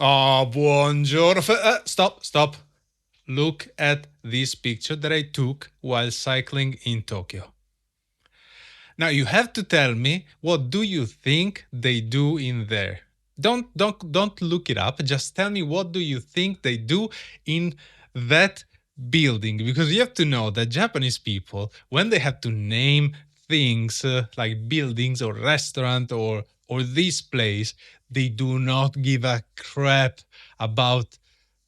Oh, buongiorno. Stop. Look at this picture that I took while cycling in Tokyo. Now you have to tell me, what do you think they do in there? Don't look it up. Just tell me, what do you think they do in that building? Because you have to know that Japanese people, when they have to name things like buildings or restaurant or this place, they do not give a crap about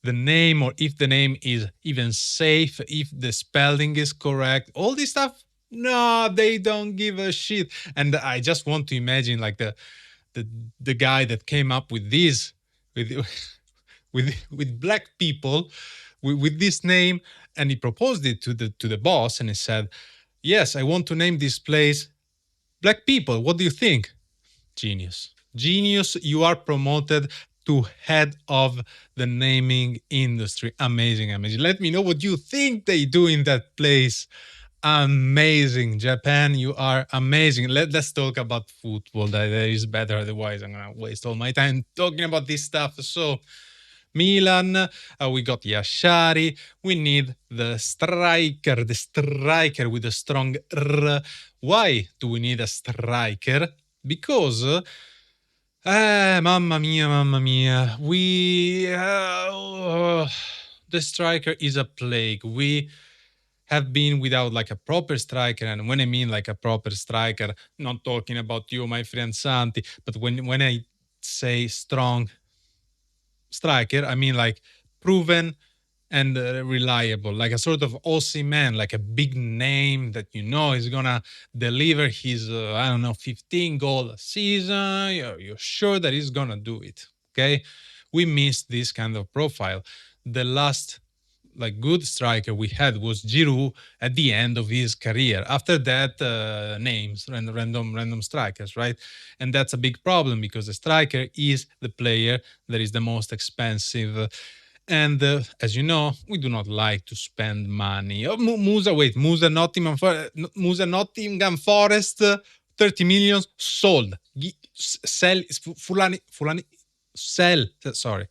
the name, or if the name is even safe, if the spelling is correct, all this stuff. No, they don't give a shit. And I just want to imagine like the the guy that came up with this, with with black people, with this name, and he proposed it to the boss, and he said, "Yes, I want to name this place Black People. What do you think?" Genius. Genius, you are promoted to head of the naming industry. Amazing, amazing. Let me know what you think they do in that place. Amazing. Japan, you are amazing. Let's talk about football. That is better. Otherwise, I'm going to waste all my time talking about this stuff. So, Milan, we got Yashari. We need the striker with a strong R. Why do we need a striker? Because, mamma mia, the striker is a plague. We have been without like a proper striker, and when I mean like a proper striker, not talking about you, my friend Santi, but when I say strong striker, I mean like proven and reliable, like a sort of man, like a big name that you know is gonna deliver his, I don't know, 15 goals a season. You're sure that he's gonna do it. Okay, we missed this kind of profile. The last like good striker we had was Giroud at the end of his career. After that, names, random strikers, right? And that's a big problem because the striker is the player that is the most expensive. And as you know, we do not like to spend money. Oh, Musa Nottingham Forest, 30 million sold. Sell, Fulani, sell. Sorry,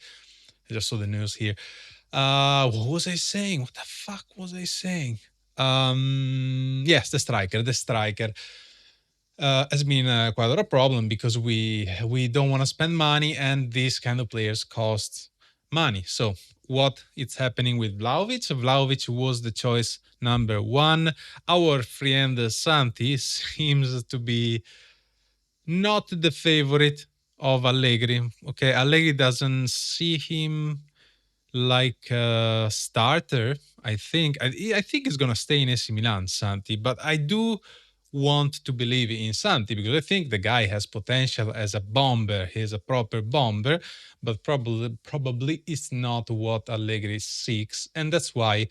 I just saw the news here. What was I saying? What the fuck was I saying? Yes, the striker. The striker has been quite a problem because we don't want to spend money, and these kind of players cost money. So what is happening with Vlahović? Vlahović was the choice number one. Our friend Santi seems to be not the favorite of Allegri. Okay, Allegri doesn't see him like a starter. I think he's gonna stay in AC Milan, Santi, but I do want to believe in Santi because I think the guy has potential as a bomber. He's a proper bomber, but probably it's not what Allegri seeks, and that's why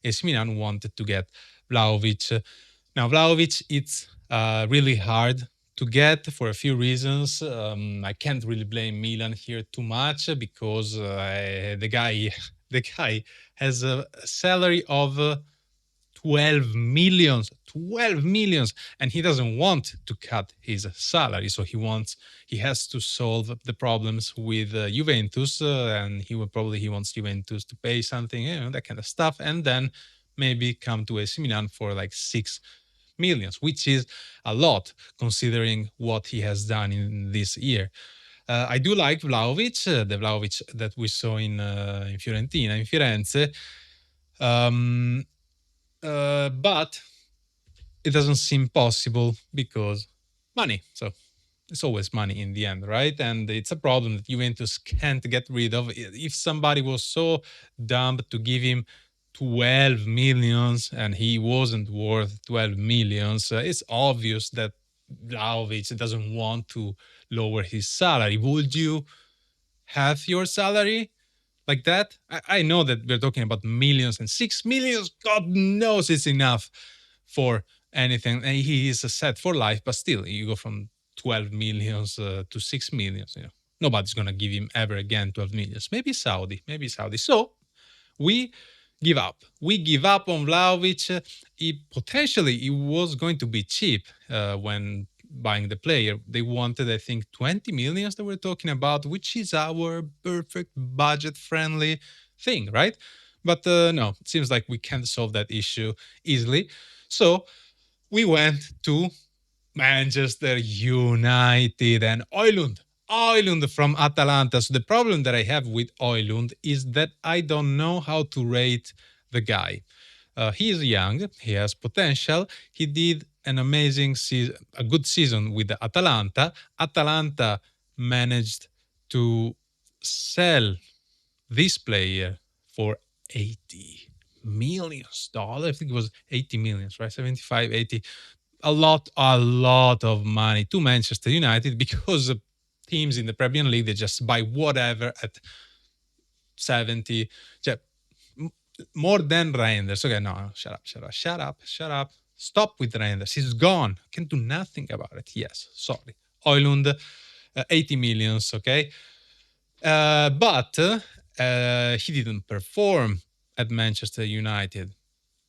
AC Milan wanted to get Vlahović. Now Vlahović, it's really hard to get for a few reasons. I can't really blame Milan here too much because the guy the guy has a salary of 12 millions, 12 millions, and he doesn't want to cut his salary. So he has to solve the problems with Juventus, and he wants Juventus to pay something, that kind of stuff, and then maybe come to AC Milan for like 6 millions, which is a lot considering what he has done in this year. I do like Vlahović, the Vlahović that we saw in Fiorentina, in Firenze, but it doesn't seem possible because money. So it's always money in the end, right? And it's a problem that Juventus can't get rid of. If somebody was so dumb to give him 12 millions and he wasn't worth 12 millions, it's obvious that Vlahović doesn't want to lower his salary. Would you have your salary like that? I know that we're talking about millions, and 6 millions, God knows it's enough for anything. And he is set for life, but still, you go from 12 millions to 6 millions. Nobody's gonna give him ever again 12 millions. Maybe Saudi. So we give up. We give up on Vlahović. Potentially, it was going to be cheap when buying the player. They wanted, I think, 20 millions that we're talking about, which is our perfect budget-friendly thing, right? But no, it seems like we can't solve that issue easily. So we went to Manchester United and Højlund. Højlund from Atalanta. So the problem that I have with Højlund is that I don't know how to rate the guy. He is young. He has potential. He did an amazing season, a good season with the Atalanta. Atalanta managed to sell this player for 80 millions dollars. I think it was 80 millions, right? 75, 80. A lot of money to Manchester United because teams in the Premier League, they just buy whatever at 70. More than Reinders. Okay, no, shut up. Stop with Reinders. He's gone. Can do nothing about it. Yes, sorry. Højlund, 80 millions, okay? But he didn't perform at Manchester United.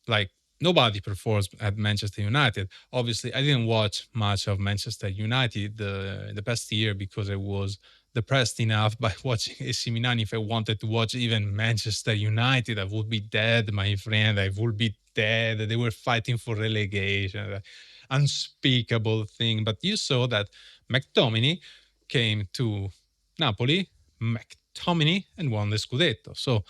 Like, nobody performs at Manchester United. Obviously, I didn't watch much of Manchester United the past year because I was depressed enough by watching AC Milan. If I wanted to watch even Manchester United, I would be dead, my friend. I would be dead. They were fighting for relegation. Unspeakable thing. But you saw that McTominay came to Napoli, McTominay, and won the Scudetto. So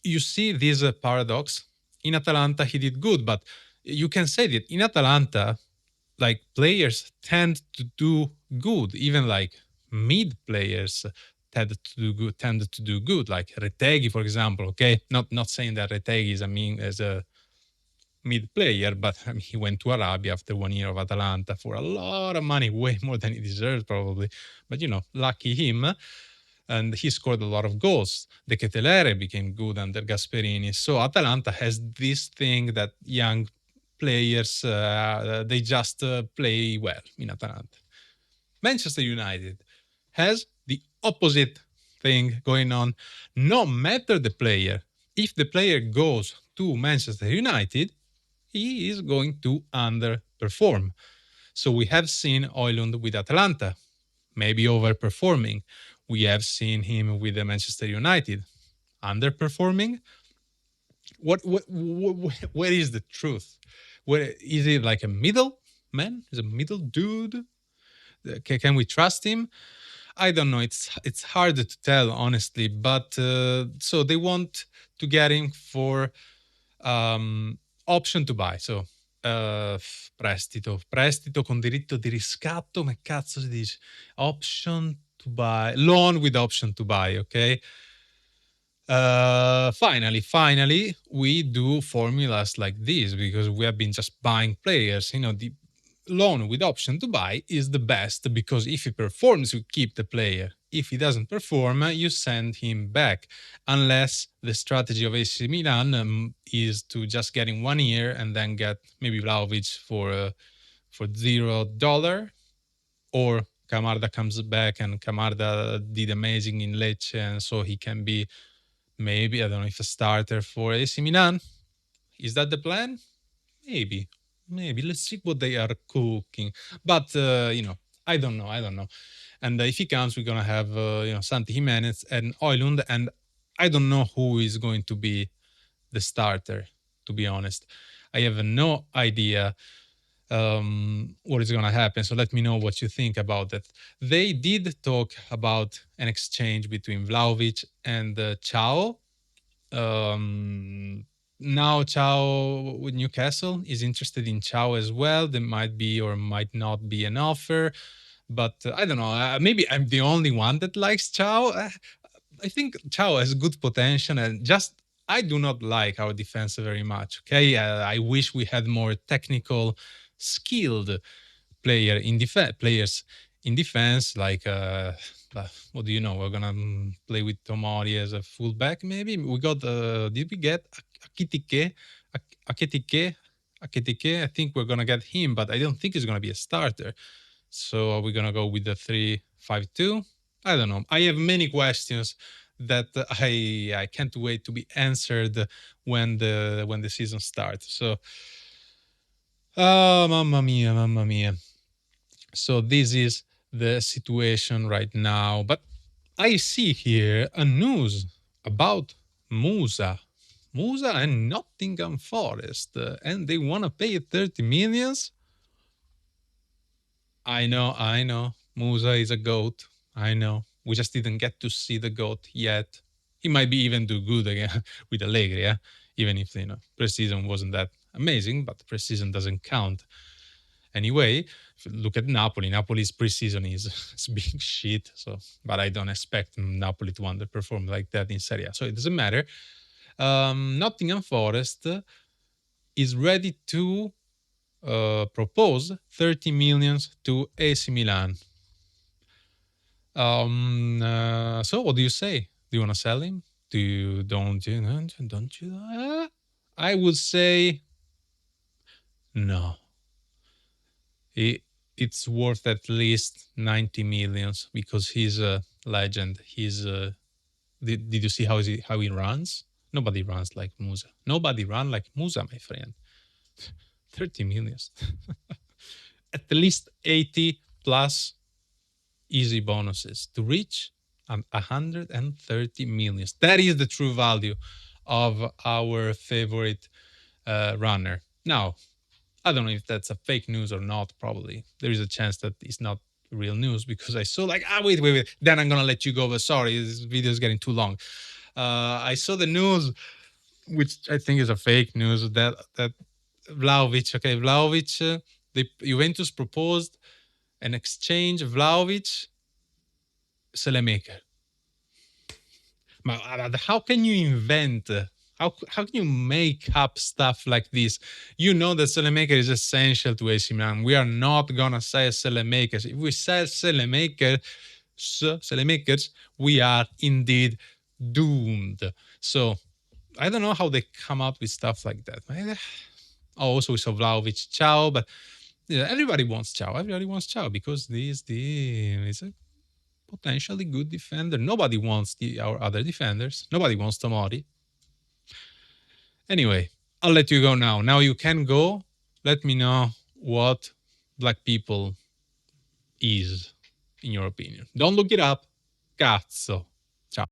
you see this paradox. In Atalanta, he did good, but you can say that in Atalanta, like players tend to do good, even like mid players tend to do good, like Retegui, for example. Okay, not saying that Retegui is a mid player, but I mean, he went to Arabia after 1 year of Atalanta for a lot of money, way more than he deserves probably. But lucky him. And he scored a lot of goals. De Ketelere became good under Gasperini. So Atalanta has this thing that young players, they just play well in Atalanta. Manchester United has the opposite thing going on. No matter the player, if the player goes to Manchester United, he is going to underperform. So we have seen Højlund with Atalanta, maybe overperforming. We have seen him with the Manchester United, underperforming. Where is the truth? Where is it? Like a middle man? Is a middle dude? Can we trust him? I don't know. It's hard to tell, honestly. But so they want to get him for option to buy. So prestito con diritto di riscatto. Ma cazzo si dice? Option to buy, loan with option to buy. Okay. Finally, we do formulas like this because we have been just buying players. The loan with option to buy is the best because if he performs, you keep the player. If he doesn't perform, you send him back. Unless the strategy of AC Milan is to just get in 1 year and then get maybe Vlahović for $0, or Camarda comes back and Camarda did amazing in Lecce, and so he can be maybe, I don't know if a starter for AC Milan. Is that the plan? Maybe. Let's see what they are cooking. But I don't know. And if he comes, we're gonna have Santi Jimenez and Højlund, and I don't know who is going to be the starter. To be honest, I have no idea what is gonna happen. So let me know what you think about that. They did talk about an exchange between Vlahović and Chao. Now Chao with Newcastle is interested in Chao as well. There might be or might not be an offer, but I don't know. Maybe I'm the only one that likes Chao. I think Chao has good potential, and just I do not like our defense very much. Okay, I wish we had more technical, skilled players in defense, like what do you know? We're gonna play with Tomori as a fullback. Maybe we got. Did we get Akitike? Akitike. I think we're gonna get him, but I don't think he's gonna be a starter. So are we gonna go with the 3-5-2? I don't know. I have many questions that I can't wait to be answered when the season starts. So, mamma mia. So this is the situation right now. But I see here a news about Musa. Musa and Nottingham Forest, and they want to pay 30 millions. I know. Musa is a goat. I know. We just didn't get to see the goat yet. He might be even do good again with Allegri, yeah? Even if preseason wasn't that amazing, but preseason doesn't count. Anyway, if you look at Napoli, Napoli's preseason is being shit. So, but I don't expect Napoli to underperform like that in Serie A. So it doesn't matter. Nottingham Forest is ready to propose 30 millions to AC Milan. So what do you say? Do you want to sell him? Don't you? I would say no. It's worth at least 90 millions because he's a legend. Did you see how he runs? Nobody runs like Musa. Nobody run like Musa, my friend. 30 millions. At least 80 plus easy bonuses to reach 130 millions. That is the true value of our favorite runner. Now, I don't know if that's a fake news or not. Probably there is a chance that it's not real news because I saw wait. Then I'm gonna let you go. But sorry, this video is getting too long. I saw the news, which I think is a fake news that Vlahović, the Juventus proposed an exchange Vlahović Selemaker. How can you invent? How can you make up stuff like this? You know that Selemaker is essential to AC Milan. We are not gonna sell Selemakers. If we sell Selemakers, we are indeed doomed. So I don't know how they come out with stuff like that. Also, we saw Vlahović, Ciao, but everybody wants Ciao. Everybody wants Ciao because this is a potentially good defender. Nobody wants our other defenders. Nobody wants Tomori. Anyway, I'll let you go now. Now you can go. Let me know what Black People is, in your opinion. Don't look it up. Cazzo.